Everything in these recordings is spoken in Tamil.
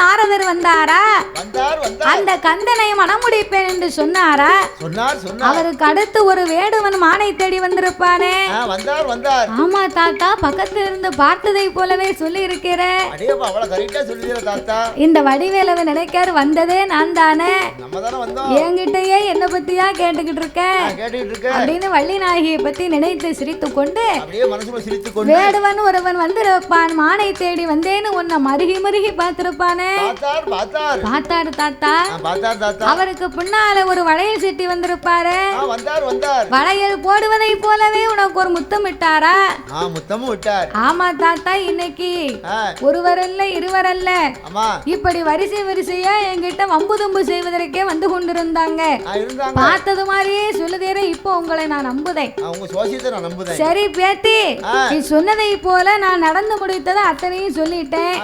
நாரதர் வந்தாரா? வந்தார். அந்த கந்தனை மணமுடிப்பேன் என்று சொன்னாரா? சொன்னார். அவருக்கு அடுத்து ஒரு வேடுவன் மானை தேடி வந்திருப்பானே. வந்தார். ஆமா தாத்தா, பக்கத்துல இருந்து பார்த்ததை போலவே சொல்லி இருக்கிற. இந்த வடிவேலவன் நினைக்காரு வந்ததே நான் தானே, என்கிட்டயே என்ன பத்தியா கேட்டுக்கிட்டு இருக்கேன் அப்படின்னு வள்ளி நாயகியை பத்தி நினைத்து சிரித்து கொண்டு வேடுவன் ஒருவன் வந்திருப்பான், மானை தேடி வந்தேன்னு உன்னை மருகி பார்த்திருப்பானே. பார்த்தாரு தாத்தா. அவருக்கு பின்னால ஒரு வளையல் சிட்டி வந்திருப்பாரு. வளையல் போடுவதை போலவே உனக்கு ஒரு முத்தம் விட்டாரா? ஆமா தாத்தா, இன்னைக்கு ஒருவர் அல்ல இருவர் அல்ல, இப்படி வரிசையா என்கிட்ட வம்பு தும்பு செய்வதற்கே வந்து கொண்டிருந்தாங்க. பார்த்தது மாதிரியே சொல்லுதேற, இப்போ உங்களை நான் நம்புதேன். சரி பேத்தி, நீ சொன்னதை போல நான் நடந்து முடித்ததை அத்தனையும் சொல்லிட்டேன்.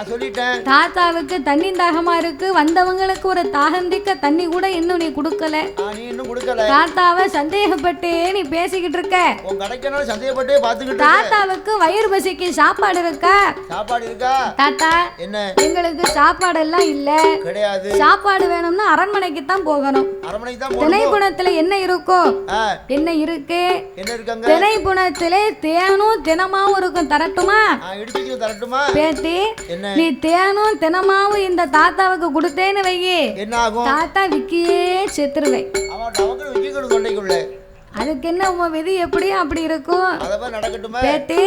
தாத்தாவுக்கு தண்ணி தாகமா இருக்கு, வந்தவங்களுக்கு ஒரு தாகந்திக்க தண்ணி கூட இன்னும் நீ குடுக்கல. தாத்தாவை சந்தேகப்பட்டே நீ பேசிக்கிட்டு இருக்க. தாத்தாவுக்கு வயிறு பசிக்கு சாப்பாடு இருக்கா? தாத்தா, எங்களுக்கு சாப்பாடு எல்லாம் இல்ல. சாப்பாடு வேணும்னா அரண்மனைக்கு தான் போகணும். திணைப்புணத்துல என்ன இருக்கோ? என்ன இருக்கு? திணைப்புணத்திலே தேனும் தினமாவும் இருக்கும். தரட்டுமா பேத்தி? நீ தேனும் தினமாவும் இந்த தாத்தாவுக்கு கொடுத்தேன்னு வையே, தாத்தா விக்கியே செத்துருவேன். அதுக்கு என்ன உன் விதி எப்படி அப்படி இருக்கும்? பேத்தி,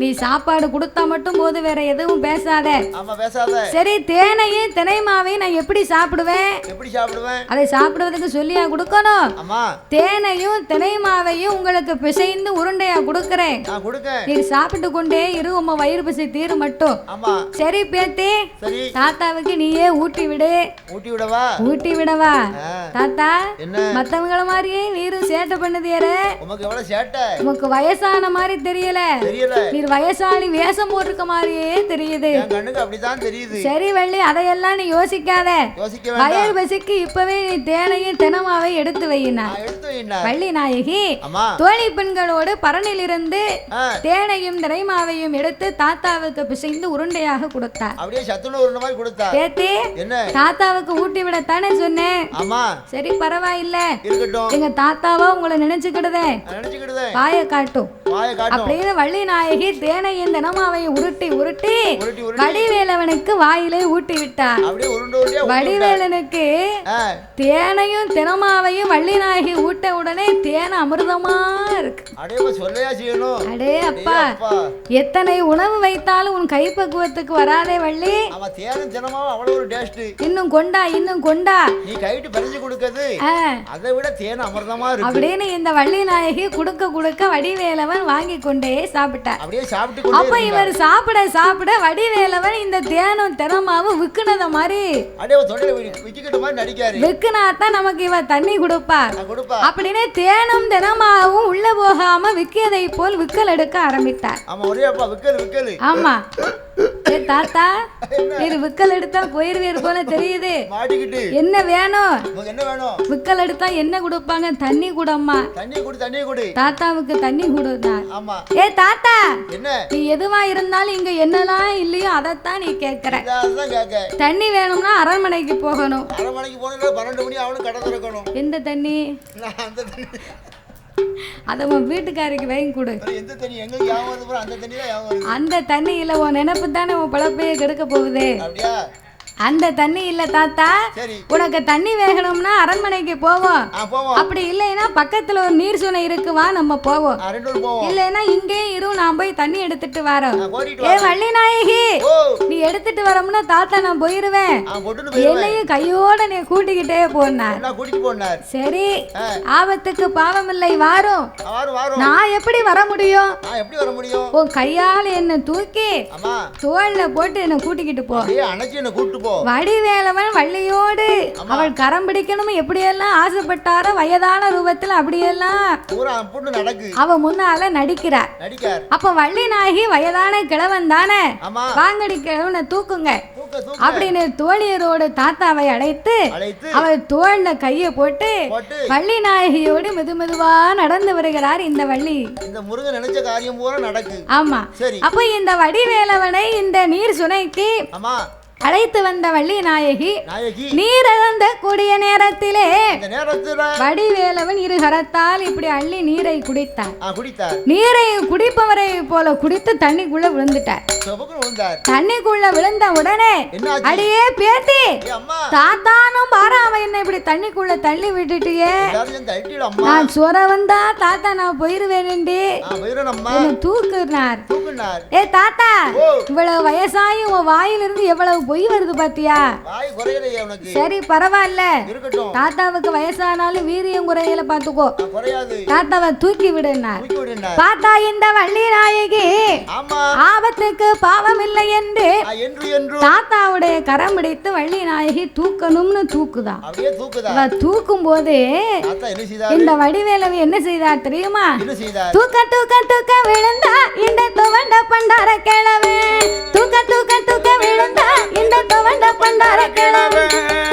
நீ சாப்பாடு கொடுத்தா மட்டும் போது, வேற எதுவும் பேசாத. சரி, தேனையும் தினைமாவையும் நான் எப்படி சாப்பிடுவேன்? அதை சாப்பிடுவதற்கு சொல்லியா கொடுக்கணும்? தேனையும் தினைமாவையும் உங்களுக்கு பிசைந்து உருண்டையா கொடுக்கறேன். நீ சாப்பிட்டு கொண்டே இரு, உங்க வயிறு பசி தீரும் மட்டும். சரி பேத்தி, தாத்தாவுக்கு நீயே ஊட்டி விடவா? தாத்தா, மத்தவங்கள மாதிரியே நீரும் சேட்டை உனக்கு வயசான மாதிரி தெரியல, நீ வயசாளி வேஷம் போட்டிருக்க மாதிரியே தெரியுது. சரி வள்ளி, அதையெல்லாம் நீ யோசிக்காத. வயல் பசிக்கு இப்பவே நீ தேனையும் தினமாவை எடுத்து வையினா. வள்ளி நாயகி தோழி பெண்களோடு பரணிலிருந்து தேனையும் திரைமாவையும் எடுத்து தாத்தாவுக்கு பிசைந்து உருண்டையாக கொடுத்தார். பேத்தி, தாத்தாவுக்கு ஊட்டி விடத்தானே சொன்னேன். சரி பரவாயில்ல, எங்க தாத்தாவா உங்களை நினைச்சுக்கிடுதே, வாய காட்டும் அப்படின்னு வள்ளி நாயகி தேனையும் தினமாவையும் உருட்டி வடிவேலவனுக்கு வாயிலே ஊட்டி விட்டார். வடிவேலனுக்கு தேனையும் தினமாவையும் வள்ளி நாயகி ஊட்ட உடனே தேனை அமிர்தமா இருக்கு. அடே அப்பா, எத்தனை உணவு வைத்தாலும் உன் கைப்பக்குவத்துக்கு வராதே வள்ளி. இன்னும் கொண்டா அப்படின்னு இந்த வள்ளி நாயகி குடுக்க வடிவேலவன் வாங்கி கொண்டே சாப்பிட்டார். அப்ப இவர் சாப்பிட வடிவேலவன் இந்த தேனும் தினமாவும் விக்குனத மாதிரி விக்குனாத்தான் நமக்கு இவ தண்ணி கொடுப்பார் அப்படின்னு தேனும் தினமாவும் உள்ள போகாம விக்கியதை போல் விக்கல் எடுக்க ஆரம்பித்தார். ஆமா தாத்தா, நீர் விக்கல் எடுத்தா போயிருவீர் போல தெரியுது. என்ன வேணும்? விக்கல் எடுத்தா என்ன கொடுப்பாங்க? தண்ணி கூடம்மா. தாத்தாவுக்கு தண்ணி கொடுத்தார். ஏ தாத்தா, நீ எதுவா இருந்தாலும் இங்க என்னெல்லாம் இல்லையோ அதைத்தான் நீ கேட்கற. தண்ணி வேணும்னா அரண்மனைக்கு போகணும். எந்த தண்ணி? அத உன் வீட்டுக்காரிக்கு வாங்கி கொடு. அந்த தண்ணி இல்ல, உன் நினைப்பு தானே உன் பழப்பைய கெடுக்க போகுது. அந்த தண்ணி இல்ல தாத்தா, உனக்கு தண்ணி வேகணும்னா அரண்மனைக்கு போவோம். அப்படி இல்லைன்னா பக்கத்துல ஒரு நீர் சுனை இருக்கு, வா நம்ம போவோம். இல்லைன்னா இங்கே இரு, நான் போய் தண்ணி எடுத்துட்டு வரோம். ஏ வள்ளி நாயகி, நீ எடுத்துட்டு வரமுன்னா தாத்தா நான் போயிருவேன், என்னையும் கையோட நீ கூட்டிக்கிட்டே போனார். சரி, ஆபத்துக்கு பாவம் இல்லை, வாரும். நான் எப்படி வர முடியும்? உன் கையால என்ன தூக்கி தோல்ல போட்டு என்ன கூட்டிக்கிட்டு போ. வடிவேலவன் வள்ளியோடு அவள் கரம் பிடிக்கணும் எப்படியெல்லாம் ஆசைப்பட்டாரோ வயதான ரூபத்தில் அப்படியெல்லாம் அவ முன்னால நடிக்கிறார். அப்ப வள்ளி நாயகி வயதான கிழவன் தானே, வாங்கடி கிழவனை தூக்குங்க அப்படின்னு தோழியரோடு தாத்தாவை அழைத்து அவள் தோல்ல கைய போட்டு வள்ளி நாயகியோடு மெதுமெதுவா நடந்து வருகிறார் இந்த வள்ளி. இந்த முருகன் நினைச்ச காரியம் பூரா நடக்கு. ஆமா. அப்ப இந்த வடிவேலவனை இந்த நீர் சுனைக்கு அழைத்து வந்த வள்ளி நாயகி நீரந்த கூடிய நேரத்திலே வடிவேலவன் இரு கரத்தால் இப்படி அள்ளி நீரை குடித்தார். நீரை குடிப்பவரை போல குடித்து தண்ணிக்குள்ள விழுந்துட்டார். தண்ணிக்குள்ள விழுந்த உடனே அடியே பேத்தி தாத்தானும் பாராம என்ன இப்படி தண்ணிக்குள்ள தள்ளி விட்டுட்டியே, நான் சொர வந்தா தாத்தா நான் போயிருவேன்டி தூக்குனார். ஏ தாத்தா இவ்வளவு வயசாயும் உன் வாயிலிருந்து எவ்வளவு பொய் வருது பாத்தியா? சரி பரவாயில்ல, தாத்தாவுக்கு வயசானாலும் வீரியம் குறையில பாத்துக்கோ, தாத்தாவை தூக்கி விடுனார். பார்த்தா இந்த வள்ளி நாயகி ஆபத்துக்கு பாவம் இல்லை என்று தாத்தாவுடைய கரம் பிடித்து வள்ளி நாயகி தூக்கணும்னு தூக்குதான். தூக்கும் போது இந்த வடிவேலவி என்ன செய்தார் தெரியுமா? தூக்க தூக்க தூக்க விழுந்தா இந்த துவண்ட பண்டார கிழவே, தூக்க தூக்க தூக்க விழுந்தா இந்த துவண்ட பண்டார கிழவே,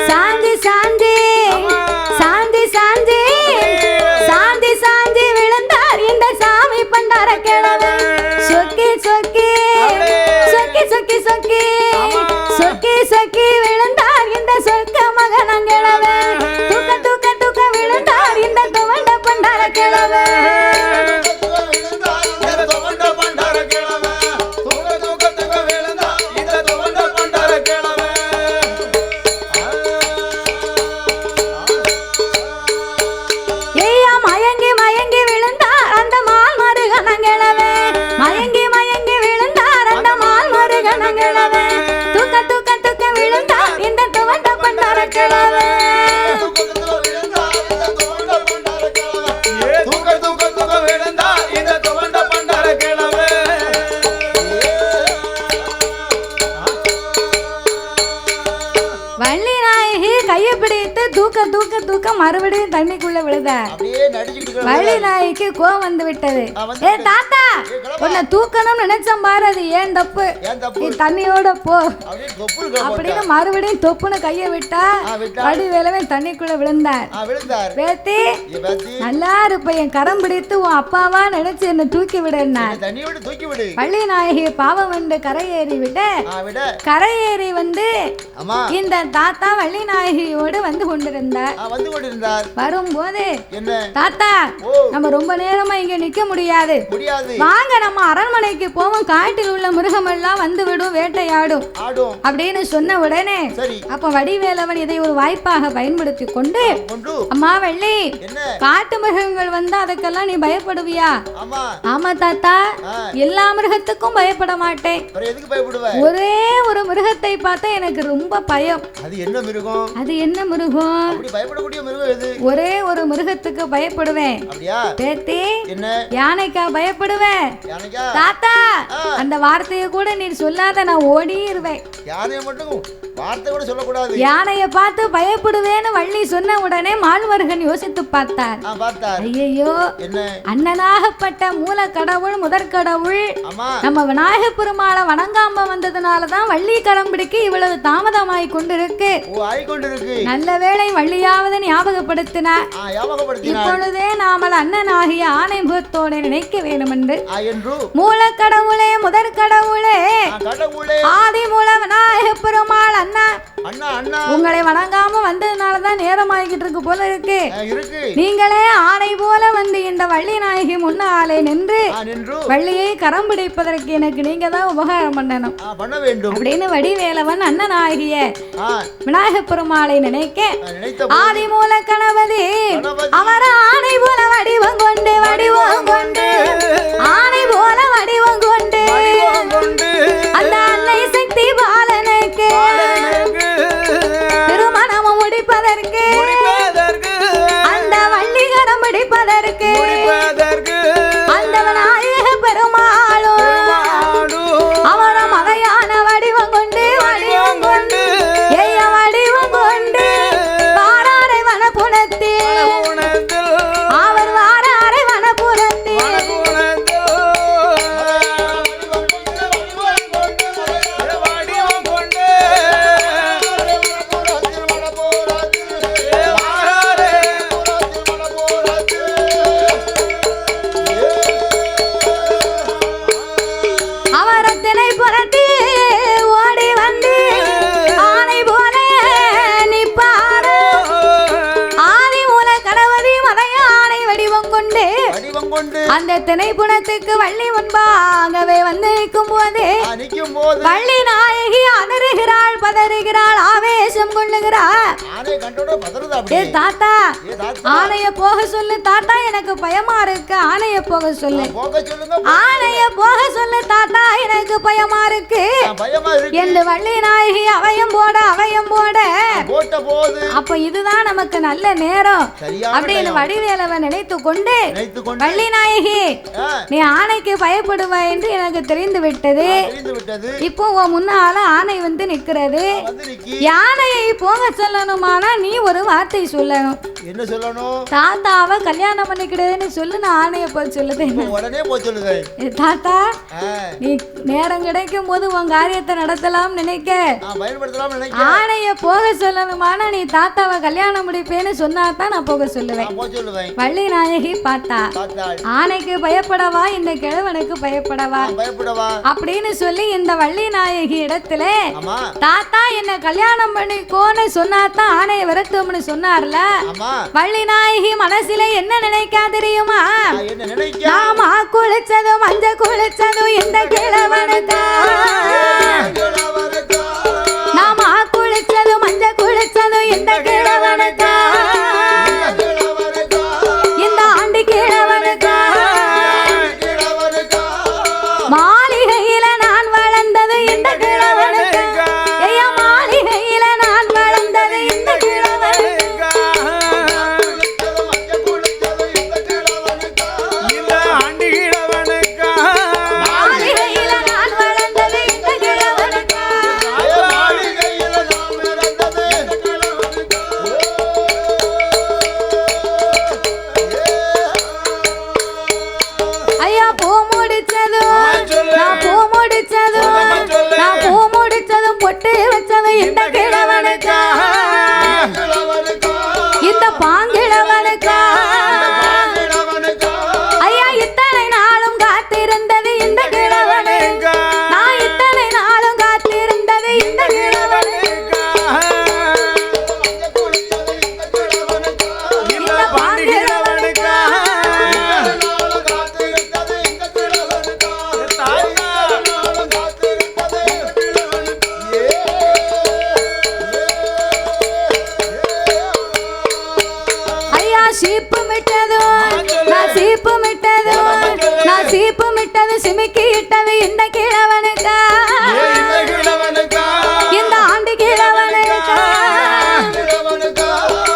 சாந்தி சாந்தி சாந்தி சாந்தி சாந்தி சாந்தி விழுந்தார் இந்த சாமி பண்டார கிழவே, சொக்கி சொக்கி சொக்கி சொக்கி சொக்கி சொக்கி சொக்கி விழுந்தார் இந்த சொக்க மகன் கிழவே, தூக்க தூக்க தூக்க விழுந்தார் இந்த துவண்ட பண்டார கிழவே. மறுபடியும் தண்ணிக்குள்ள விழுத வள்ளி நாய்க்கு கோவம் வந்து விட்டது. ஏ தாத்தா உன்னை தூக்கணும்னு நினைச்சேன் பாரு, அது ஏன் தப்பு, நீ தண்ணியோட போ அப்படின்னு மறுபடியும் தொப்புன்னு கைய விட்டா வடிவேலவன் தண்ணிக்குள்ள விழுந்தார். பேத்தி நல்லா இருப்ப, என் கரம் பிடித்து உன் அப்பாவா நினைச்சு என்ன தூக்கி விடுனார். வள்ளி நாயகி பாவம் வந்து கரையேறி விட கரையேறி வந்து இந்த தாத்தா வள்ளி நாயகியோடு வந்து கொண்டிருந்தார். வரும்போது தாத்தா நம்ம ரொம்ப நேரமா இங்க நிக்க முடியாது, வாங்க நம்ம அரண்மனைக்கு போவோம், காட்டில் உள்ள மிருகம் எல்லாம் வந்து விடும் வேட்டையாடும் அப்படின்னு சொன்ன உடனே அப்ப வடிவேலவன் இதை ஒரு வாய்ப்பாக பயன்படுத்தி கொண்டு, அம்மா வள்ளி காட்டு மிருகங்கள் வந்து அதுக்கெல்லாம் நீ பயப்படுவியா? ஆமா தாத்தா, எல்லா மிருகத்துக்கும் பயப்பட மாட்டேன், ஒரே ஒரு மிருகத்தை பார்த்தா எனக்கு ரொம்ப பயம். அது என்ன மிருகம்? அது என்ன மிருகம்? ஒரே ஒரு மிருகத்துக்கு பயப்படுவேன். பேத்தி யானைக்கா பயப்படுவேன்? தாத்தா அந்த வார்த்தையை கூட நீ சொல்லாத, நான் ஓடிடுவேன். யானையை பார்த்து பயப்படுவேன்னு வள்ளி சொன்ன உடனே மால்வர்கன் யோசித்து பார்த்தார். ஐயோ அண்ணனாகப்பட்ட மூல கடவுள் முதற் கடவுள் நம்ம விநாயக பெருமாளை வணங்காம வந்ததுனாலதான் வள்ளி கரம் பிடிக்க இவ்வளவு தாமதமாய் கொண்டிருக்கு. நல்ல வேளை வள்ளியாவது ஞாபகப்படுத்தினார். இப்பொழுதே நாமல் அண்ணனாகிய ஆணை முகத்தோடு நினைக்க வேண்டும் என்று மூல கடவுளே முதற் கடவுளே ஆதி மூல விநாயக பெருமாள் அண்ணா உங்களை வணங்காம வந்ததுனாலதான் நேரம் ஆகிட்டு இருக்கு போல இருக்கு. நீங்களே ஆணை போல வந்து இந்த வள்ளி நாயகி முன்னாலே நின்று வள்ளியை கரம் பிடிப்பதற்கு எனக்கு நீங்க தான் உபகாரம் பண்ணணும் அப்படின்னு வடிவேலவன் அண்ணனாகிய விநாயக பெருமாளை நினைக்க ஆதி மூல கணபதி அவர் ஆணை போல வடிவம் கொண்டு ஆணை போல வடிவம் கொண்டு அந்த அன்னை சக்தி பாலனுக்கு திருமணம் முடிப்பதற்கு அந்த வள்ளி கரம் பிடிப்பதற்கு அந்த விநாயக பெருமாளும் அவர மலையான வடிவம் கொண்டு வடிவம் கொண்டு வாராரை வனப்புணத்தில் அவர் வாராரை வனப்புறத்தில் திணைப்புணத்துக்கு வள்ளி முன்பாகவே வந்து நிற்கும் போது வள்ளி நாயகி அதறுகிறாள், பதறுகிறாள், ஆவேசம் கொள்ளுகிறாள். தாத்தா ஆனைய போக சொல்லு தாத்தா, எனக்கு பயமா இருக்கு, ஆனைய போக சொல்லு, ஆனைய போக சொல்லு தாத்தா, எனக்கு பயமா இருக்கு என்று வள்ளி நாயகி அவயம் போட அப்ப இதுதான் நமக்கு நல்ல நேரம் அப்படின்னு வடிவேலவன் நினைத்து கொண்டு வள்ளி நாயகி நீ ஆணைக்கு பயப்படுவாய் என்று எனக்கு தெரிந்து விட்டது. இப்போ உன் முன்னால ஆணை வந்து நிக்கிறது. யானையை போக சொல்லணுமானா நீ ஒரு வார்த்தை சொல்லணும். என்ன சொல்லணும்? தாத்தாவை கல்யாணம் பண்ணிக்கிடுன்னு சொல்லு, நான் ஆணைய போய் சொல்லுதேன். உடனே போய் சொல்லுதே. தாத்தா நீ நேரம் கிடைக்கும் போது உன் காரியத்தை நடத்தலாம் நினைக்க, ஆணைய போக சொல்லணுமானா நீ தாத்தாவை கல்யாணம் முடிப்பேன்னு சொன்னா தான் நான் போக சொல்லுவேன். வள்ளி நாயகி பார்த்தா ஆணைக்கு பயப்படவா இந்த கிழவனுக்கு பயப்படவா அப்படின்னு சொல்லி இந்த வள்ளி நாயகி இடத்துல தாத்தா என்ன கல்யாணம் பண்ணிக்கோன்னு சொன்னாதான் ஆணைய விரட்டும்னு சொன்னார்ல. வள்ளி நாயகி மனசுல என்ன நினைக்கா தெரியுமா? நாம குளிச்சதும் மஞ்ச குளிச்சதும் இந்த கிழவனுக்கா, நாம குளிச்சதும் மஞ்ச குளிச்சதும் இந்த கிழவனுக்கா, இந்த ஆண்டு கிழவனுக்கா, மாளிகையில நான் வளர்ந்தது இந்த கிழவனுக்கா, ஐயா மாளிகையில நான் வளர்ந்தது இந்த கிழவனுக்கா, இந்த ஆண்டு கிழவனுக்கா, மாளிகையில நான் வளர்ந்தது இந்த கிழவனுக்கா, ஐயா பூ முடிச்சதும் நான் பூ முடிச்சதும் நான் பூ முடிச்சதும் பொட்டு வச்சதும் இந்த கிழவனுக்கா, இந்த பாங்கிழவனுக்கா, ஐயா இத்தனை நாளும் காத்திருந்தது இந்த கிழவனுக்கா, நான் இத்தனை நாளும் காத்திருந்தது இந்த கிழவனுக்கா, இந்த பாண்டிகிழவனுக்கா, ஐயா சீப்பு மிட்டதும் நான் சீப்பு மிட்டதும் நான் சீப்பு மிட்டது சிமிக்கி இட்டது இந்த கிழவனுக்கா, இந்த கிழவனுக்கா, இந்த ஆண்டு கிழவனுக்கா,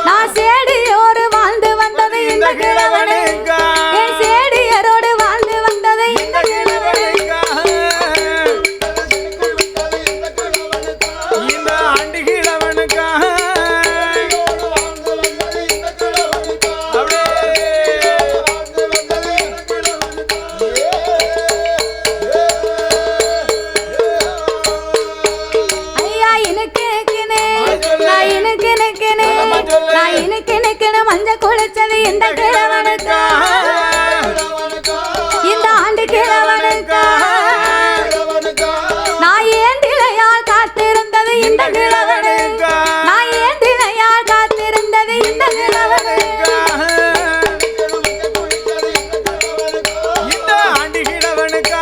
நான் சேடியோடு வாழ்ந்து வந்தது இந்த கிழவனுக்கா, என் சேடியரோடு வாழ்ந்து வந்தது இந்த கிழவனுக்கா, இந்த ஆண்டு கிழவனுக்கா, ஐயா இனுக்கு நிக்கினே நான் இனுக்கு நிக்கினே நான் இனுக்கு நிக்கினே மஞ்ச குளிச்சது இந்த கிழவனுக்கா, இந்த ஆண்டு கிழவனுக்கா, நான் ஏந்திழையால் காத்திருந்தது இந்த கிழவனுக்கா, நான் ஏந்திழையால் காத்திருந்தது இந்த கிழவனுக்கா, இந்த ஆண்டு கிழவனுக்கா,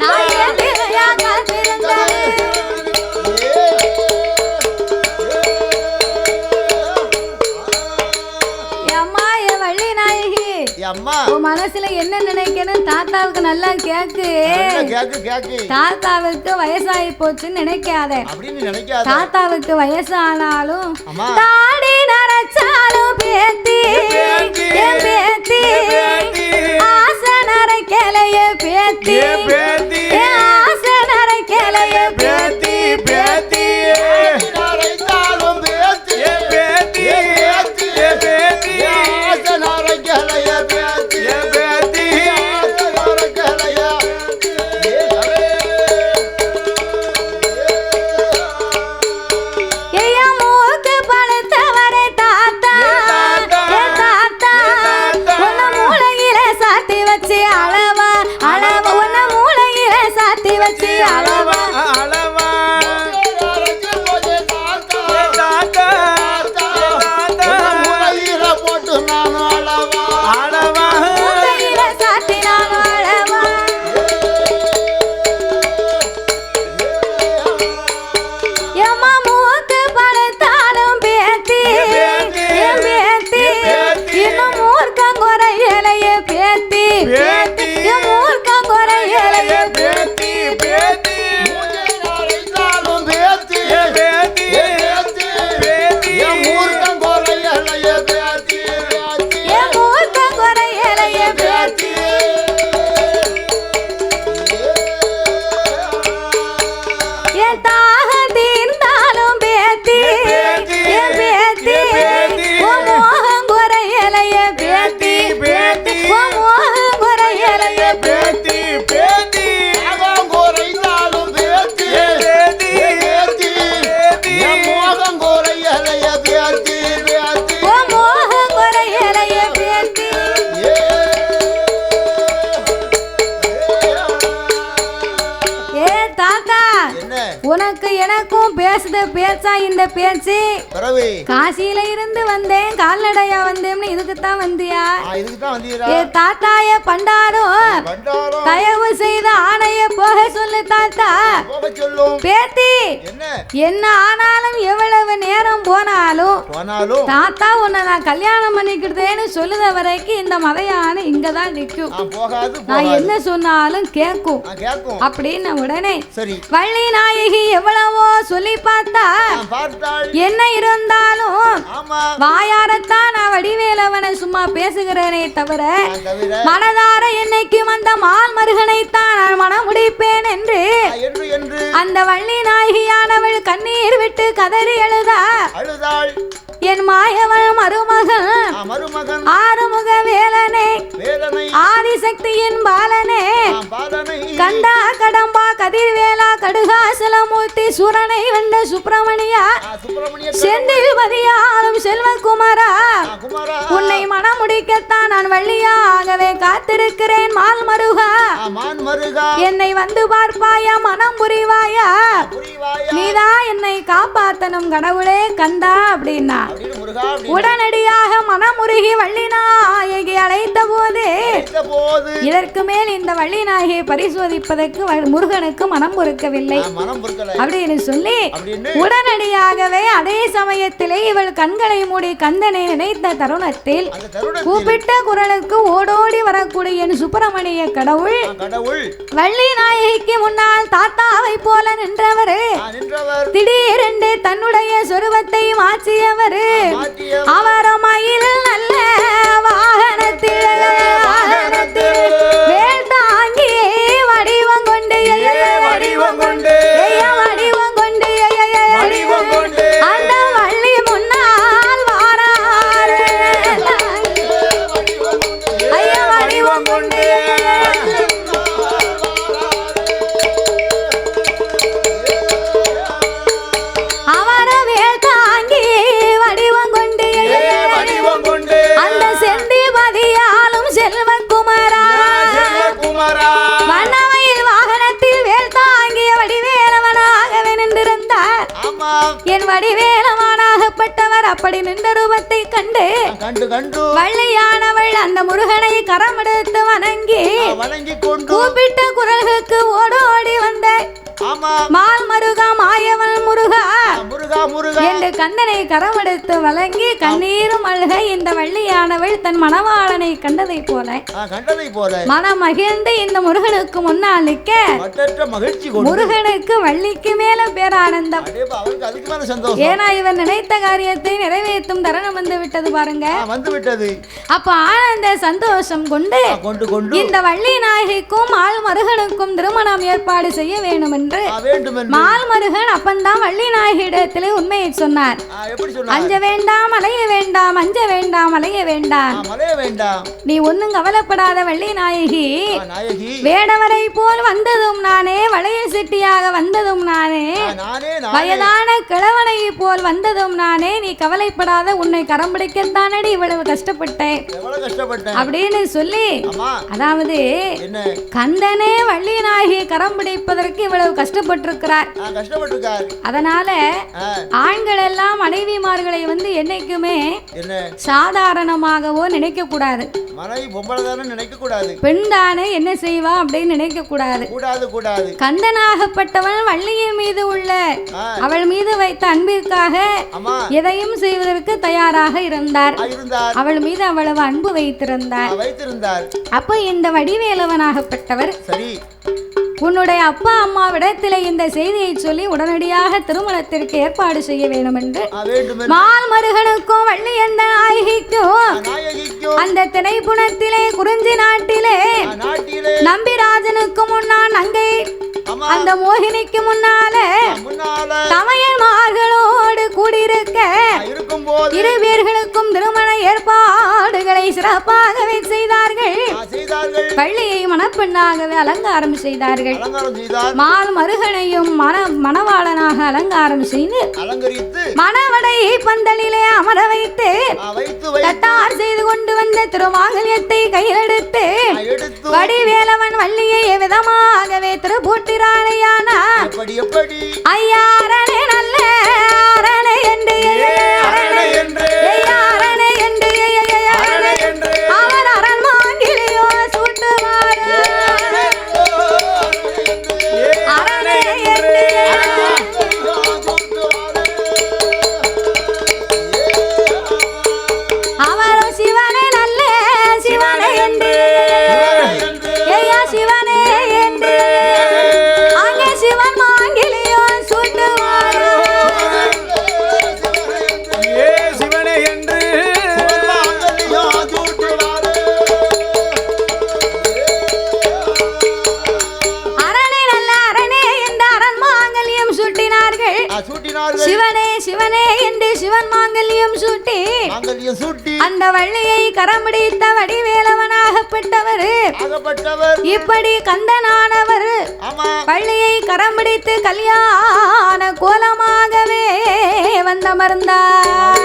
நான் ஏந்திழையால் காத்திருந்தது. அம்மா என் வள்ளி நாயகி அம்மா உன் மனசுல என்ன நினைக்கணும் தாத்தாவுக்கு நல்லா கேக்கு. தாத்தாவுக்கு வயசாகி போச்சுன்னு நினைக்காத. தாத்தாவுக்கு வயசானாலும் தாடி நரைச்சாலும் பேத்தி என் பேத்தி ஆசை நரைக்கலைய பேத்தி ஆசை நரைக்கலைய பேத்தி பேத்தி அளவா உனக்கு எனக்கும் பேசுத பேச்சா இந்த பேச்சு பிறவி காசியில இருந்து வந்தேன் கால்நடையா வந்தேன்னு இதுக்குத்தான் வந்தியா இதுக்கு தான் வந்தீரா ஏ தாத்தாய பண்டாரோ பண்டாரம் தயவு செய்த ஆணைய போக சொல்லு தாத்தா போக சொல்லும் பேத்தி என்ன என்ன ஆனாலும் எவ்வளவு நேரம் போனாலும் தாத்தா உன்னை நான் கல்யாணம் பண்ணிக்கிட்டேன்னு சொல்லுத வரைக்கும் இந்த மதையான இங்கதான் நிக்கும் போகாது நான் என்ன சொன்னாலும் கேட்கும் கேட்கும் அப்படின்னு உடனே சரி வள்ளி நாயகி எவ்வளவோ சொல்லி பார்த்தா பார்த்தாள் என்ன இருந்தாலும் ஆமா வாயாரத்தான் நான் வடிவேலவனை சும்மா பேசுகிறேனே தவிர தவிர மனதார என்னைக்கும் அந்த மால் மருகனைத்தான் நான் மனம் முடிப்பேன் என்று என்று என்று அந்த வள்ளி நாயகியானவள் கண்ணீர் விட்டு கதறி அழுதாள் என் மாயவன் மருமகன் மருமகன் ஆறுமுக வேலனே வேலனை ஆதிசக்தியின் பாலனே பாலனை கண்டா கடம்பா கதிர்வேலா கடுகாசலமூர்த்தி சூரனை வென்ற சுப்பிரமணியா சுப்பிரமணிய செந்தில் பதியாலும் செல்வகுமாரா குமாரா உன்னை மனம் முடிக்கத்தான் நான் வள்ளியாகவே காத்திருக்கிறேன் மால் மருகா மான் மருகா என்னை வந்து பார்ப்பாயா மனம் புரிவாயா புரிவாயா நீதான் என்னை காப்பாத்தனும் கடவுளே கண்டா அப்படின்னா அப்படின்னு முருகா உடனடியாக மனமுருகி வள்ளி நாயகி அழைத்த போது இதற்கு மேல் இந்த வள்ளி நாயகியை பரிசோதிப்பதற்கு முருகனுக்கு மனம் பொறுக்கவில்லை அப்படின்னு சொல்லி உடனடியாகவே அதே சமயத்திலே இவள் கண்களை மூடி கந்தனை நினைத்த தருணத்தில் கூப்பிட்ட குரலுக்கு ஓடோடி வரக்கூடிய என் சுப்பிரமணிய கடவுள் வள்ளி நாயகிக்கு முன்னால் தாத்தாவை போல நின்றவர் திடீரென்று தன்னுடைய சொருவத்தை மாற்றியவர் அவர் மயில் நல்ல வாகனத்தில் வேல் தாங்கி வடிவம் கொண்டு அந்த வள்ளி முன்னால் வாராரு ஐயா வடிவம் கொண்டு என் வடிவேலமானாகப்பட்டவர் அப்படி நின்ற ரூபத்தை கண்டு வள்ளியானவள் அந்த முருகனை கரமெடுத்து வணங்கி கூப்பிட்ட குரலுக்கு ஓடோடி வந்த மால் மருகா மாயவன் முருகா என்று கந்தனை கரமெடுத்து வழங்கி கண்ணீரும் அழுக இந்த வள்ளியானவள் தன் மணவாளனை கண்டதை போல மனம் மகிழ்ந்து இந்த முருகனுக்கு முன்னால் நிற்க முருகனுக்கு வள்ளிக்கு மேல பேரானந்தம். ஏன்னா இவர் நினைத்த காரியத்தை நிறைவேற்றும் தருணம் வந்து விட்டது பாருங்க. அப்ப ஆனந்த சந்தோஷம் கொண்டு இந்த வள்ளி நாயகிக்கும் மால் மருகனுக்கும் திருமணம் ஏற்பாடு செய்ய வேண்டும் என்று மால் மருகன் அப்பந்தான் வள்ளி நாயகியிடத்திலே உண்மையை சொன்னார். அஞ்ச வேண்டாம் அலைய வேண்டாம், அஞ்ச வேண்டாம் அலைய வேண்டாம், நீ ஒன்னும் கவலைப்படாத வள்ளி நாயகி, வேடவரை போல் வந்ததும் நானே, வளையல் சிட்டியாக வந்ததும் நானே, வயதான கிழவனை போல் வந்ததும் நானே, நீ கவலைப்படாத, உன்னை கரம் பிடிக்கத்தானடி இவ்வளவு கஷ்டப்பட்டேன் அப்படின்னு சொல்லி, அதாவது கந்தனே வள்ளி நாயகி கரம் பிடிப்பதற்கு இவ்வளவு கஷ்டப்பட்டிருக்கிறார். அதனால ஆண்கள் எல்லாம் மனைவிமார்களை வந்து என்னைக்குமே சாதாரணமாகவோ நினைக்க கூடாது. பெண் தானே என்ன செய்வா அப்படின்னு நினைக்க கூடாது. கந்தனாகப்பட்டவன் வள்ளியின் மீது உள்ள அவள் மீது வைத்த அன்பிற்காக எதையும் செய்வதற்கு தயாராக இருந்தார். அவள் மீது அவ்வளவு அன்பு வைத்திருந்தார். அப்ப இந்த வடிவேலவனாகப்பட்டவர் உன்னுடைய அப்பா அம்மாவிடத்திலே இந்த செய்தியை சொல்லி உடனடியாக திருமணத்திற்கு ஏற்பாடு செய்ய வேண்டும் என்று மால் மருகனுக்கும் வள்ளி என்ற நாயகிக்கும் அந்த திணைப்புணத்திலே குறிஞ்சி நாட்டிலே நம்பிராஜனுக்கு முன்னால் நங்கை அந்த மோகினிக்கு முன்னால தமையன்மார்களோடு கூடியிருக்க இரு பேர்களுக்கும் திருமண ஏற்பாடுகளை சிறப்பாகவே செய்தார்கள். வள்ளியை மணப்ப மணப்பெண்ணாகவே அலங்காரம் செய்தார்கள். அலங்காரம் செய்தார். மால் மருகனையும் மணவாளனாக அலங்காரம் செய்து அலங்கரித்து மணவடை பந்தலிலே அமர வைத்து தட்டார் செய்து கொண்டு வந்த திருமாங்கல்யத்தை கையிலெடுத்து வடிவேலவன் வள்ளியை விதமாகவே திருப்பூட்டிரானையானா ஐயா அரணே நல்ல அரணை என்று அரணை என்று அவர் அரண் மாங்கிலியோ சூட்டுவார் அரணை என்று அவரும் சிவனே நல்ல சிவனை என்று ஐயா சிவனே என்று அங்கே சிவன் மாங்கிலியோ சூட்டுவார் சிவனே என்று அரணை நல்ல அரணே என்று அரண் மாங்கல்யம் சூட்டினார்கள். சிவனே சிவனே என்று சிவன் மாங்கல்யம் சூட்டி அந்த வள்ளியை கரம் பிடித்த வடிவேலவனாகப்பட்டவர் இப்படி கந்தனானவர் வள்ளியை கரம் பிடித்து கல்யாண கோலமாகவே வந்தமர்ந்தார்.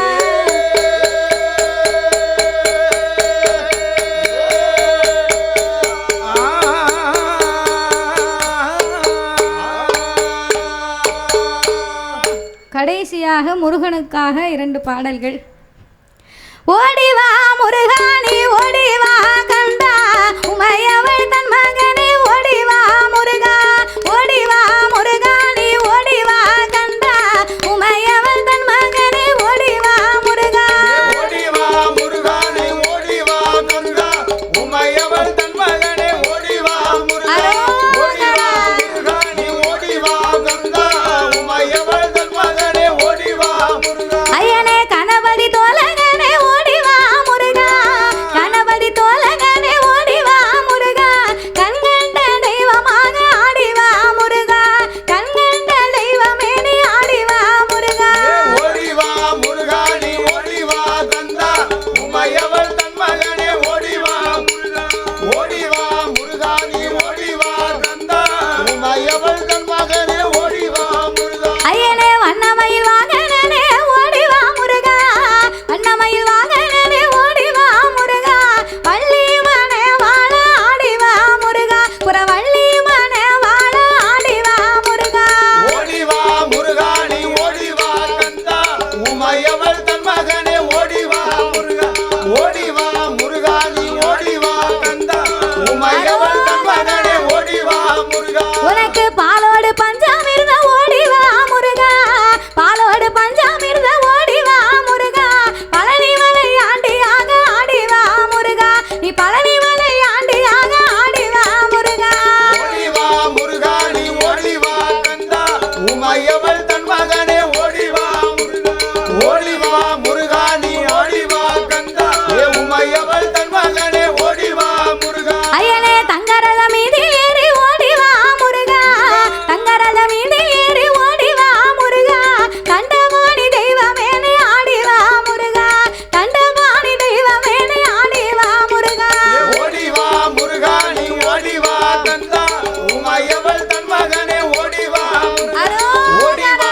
கடைசியாக முருகனுக்காக 2 பாடல்கள். ஓடிவா முருகானி ஓடிவா கண்டா உமையவள் தன் மகனே ஓடிவா முருகா ஓடிவா முருகானி ஓடிவா கண்டா உமையவள் தன் மகனே ஓடிவா முருகா ஓடிவா முருகானே ஓடிவா கந்தா உமையவள் தன் மகனே ஓடிவா முருகா ஓடிவா முருகானே ஓடிவா கந்தா உமையவள் தன் மகனே ஓடிவா முருகா ஐயனே கணபதி தோலகனே ஓடிவா முருகா கணபதி தோலகனே ஓடிவா முருகா கண்கண்ட தெய்வமாக ஆடிவா முருகா கண்கண்ட தெய்வமே நீ ஆடிவா முருகா ஓடிவா முருகானே ஓடிவா கந்தா உமையவள் தன் மகனே ஓடிவா முருகா ஓடிவா முருகானே ஓடிவா கந்தா உமையவள் தன் மகனே ஓடிவா முருகா ஐயனே வண்ணமயில் வாகனனே ஓடிவா முருகா வண்ணமயில் வாகனனே ஓடிவா முருகா வள்ளி மனே வாழ ஆடிவா முருகா புறவள்ளி மனே வாழ ஆடிவா முருகா ஓடிவா முருகானே ஓடிவா கந்தா உமையவள் தன் மகனே ஓடிவா முருகா ஓடிவா முருகானே ஓடிவா கந்தா உமையவள் தன் மகனே ஓடிவா முருகா உனக்கு பாலோடு பஞ்சாமிர்த ஓடிவா முருகா பாலோடு பஞ்சாமிர்த ஓடிவா முருகா பழனி மலை ஆண்டியாக ஆடிவா முருகா நீ பழனி மலை ஆண்டியாக ஆடிவா முருகா ஓடிவா முருகானே ஓடிவா கந்தா உமையவள் தன் மகனே ஓடிவா முருகா ஓடிவா முருகானே ஓடிவா கந்தா உமையவள் தன் மகனே ஓடிவா முருகா ஐயனே தங்கரத மீதில் ஏறி ஓடிவா முருகா தங்கரத மீதில் ஏறி ஓடிவா முருகா கண்டவாணி தெய்வமேனே ஆடிவா முருகா கண்டவாணி தெய்வமேனே ஆடிவா முருகா ஓடிவா முருகானே ஓடிவா கந்தா உமையவள் தன் மகனே ஓடிவா முருகா ஓடிவா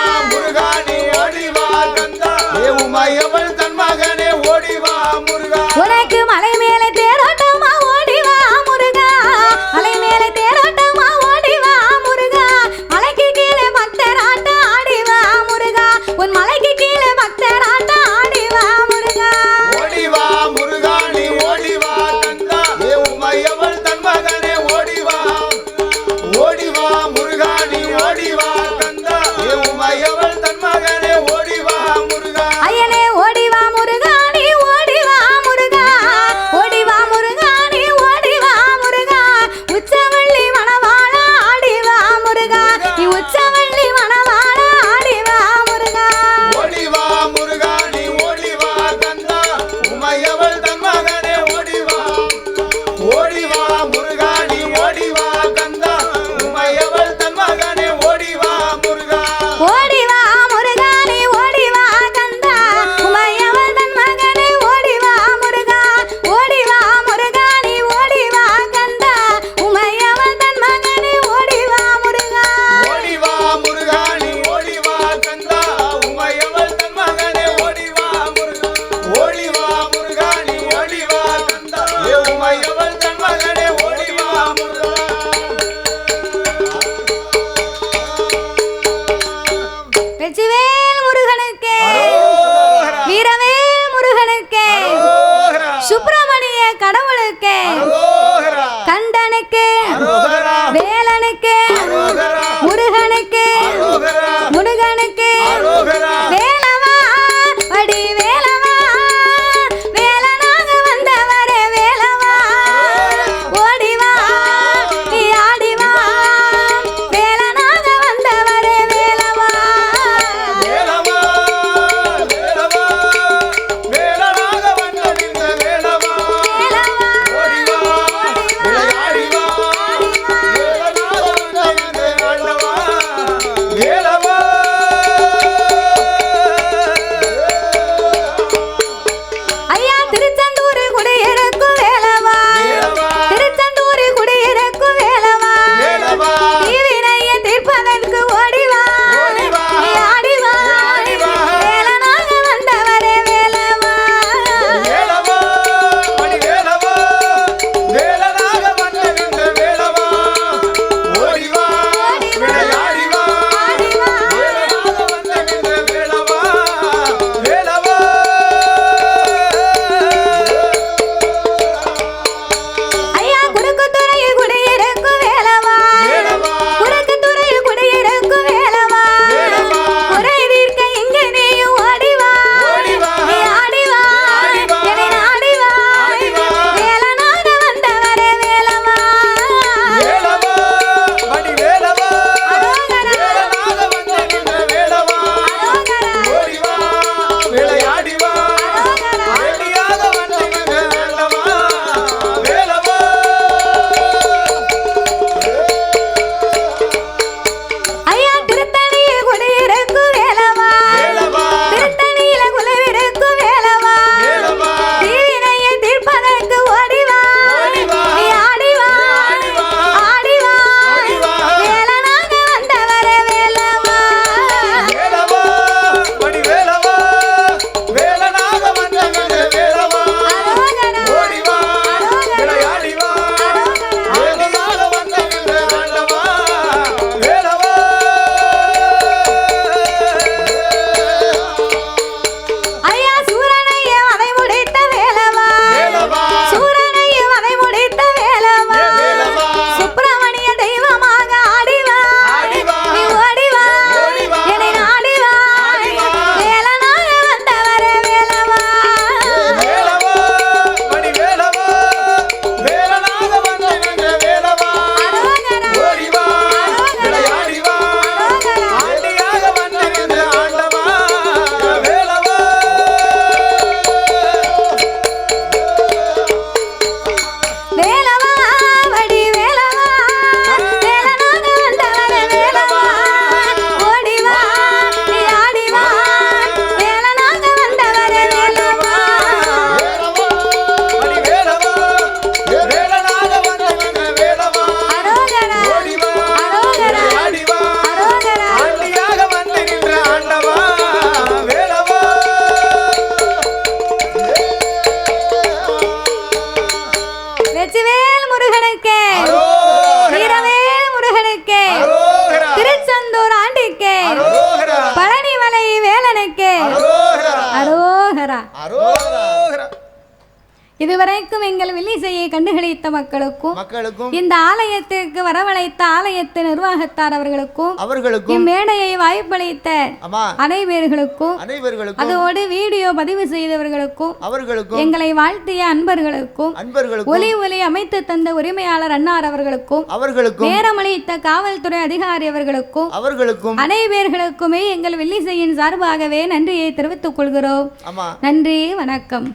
கடவுளுக்கு கண்டனுக்கு வேலனுக்கு முருகனுக்கு முருகனுக்கு வேலவா வடி வேலவா வேலனாக வந்தவரே வேலவா ஓடிவா நீ ஆடிவா வேலனாக வந்தவரே வேலவா வேலவா வேலவா வேலனாக வந்தவிந்த வேலவா ஓடிவா விளையாடிவா வேலனாக வந்தவிந்த ஆண்டவா வேலவா ஐயா திருச்செந்தூர் குடியிருக்கும் வேலவா திருச்செந்தூர் குடியிருக்கும் வேலவா தீவினையை தீர்ப்பதற்கு ஓடிவா நீ ஆடிவா வேலனாக வந்தவரே வேலவா வேலவா மணி வேலவா வேலனாக வந்தவிந்த வேலவா ஓடிவா விளையாடிவா வேலனாக வந்தவிந்த வேலவா வேலவா ஐயா குறுக்குத்துறை குடியிருக்கும் வேலவா குறுக்குத்துறை குடியிருக்கும் வேலவா குறை தீர்க்க இங்கே நீயும் ஓடிவா நீ ஆடிவா என்னை நாடிவா வேலனாக வந்தவரே வேலவா வேலவா மணி வேலவா வேலனாக வந்தவிந்த வேலவா ஓடிவா விளையாடிவா வேலியாக வந்தவிந்த வேலவா வேலவா ஐயா திருத்தணிய குடியிருக்கும் வேலவா திருத்தணியில குலவிருக்கும் வேலவா தீவினையை தீர்ப்பதற்கு ஓடிவா நீ ஆடிவா ஆடிவா வேலனாக வந்தவரே வேலவா வேலவா மணி வேலவா வேலனாக வந்தவிந்த வேலவா ஓடிவா விளையாடிவா வேலியாக வந்தவிந்த வேலவா வேலவா ஐயா சூரனைய வதை முடித்த வேலவா சூரனைய வதை முடித்த வேலவா சுப்பிரமணிய தெய்வமாக ஆடிவா நீ ஓடிவா என்னை நாடிவா வேலனாக வந்தவரே வேலவா வேலவா மணி வேலவா வேலனாக வந்தவிந்த வேலவா ஓடிவா விளையாடிவா ஆண்டியாக வந்தவிந்த ஆண்டவா வேலவா வேலவா வடி வேலவா வேலனாக வந்தவரே வேலவா ஓடிவா நீ ஆடிவா வேலனாக வந்தவரே வேலவா மணி வேலவா வேலனாக வந்தவிந்த வேலவா அரோகரா ஓடிவா அரோகரா விளையாடிவா அரோகரா ஆண்டியாக வந்தகின்ற ஆண்டவா வேலவா வெற்றிவேல் முருகனுக்கு வீரவேல் முருகனுக்கு அரோகரா திருச்செந்தூர் ஆண்டிக்கு அரோகரா பழனிமலை வேலனுக்கு அரோகரா அரோகரா அரோகரா இதுவரைக்கும் எங்கள் வில்லிசையை கண்டுகளித்த மக்களுக்கும் இந்த ஆலயத்திற்கு வரவழைத்த ஆலயத்து நிர்வாகத்தார் அவர்களுக்கும் இம்மேடையை வாய்ப்பளித்த அனைவர்களுக்கும் அதோடு வீடியோ பதிவு செய்தவர்களுக்கும் எங்களை வாழ்த்திய அன்பர்களுக்கும் ஒலி ஒலி அமைத்து தந்த உரிமையாளர் அன்னார் அவர்களுக்கும் நேரமளித்த காவல்துறை அதிகாரி அவர்களுக்கும் அனைவர்களுக்குமே எங்கள் வில்லிசையின் சார்பாகவே நன்றியை தெரிவித்துக் கொள்கிறோம். நன்றி, வணக்கம்.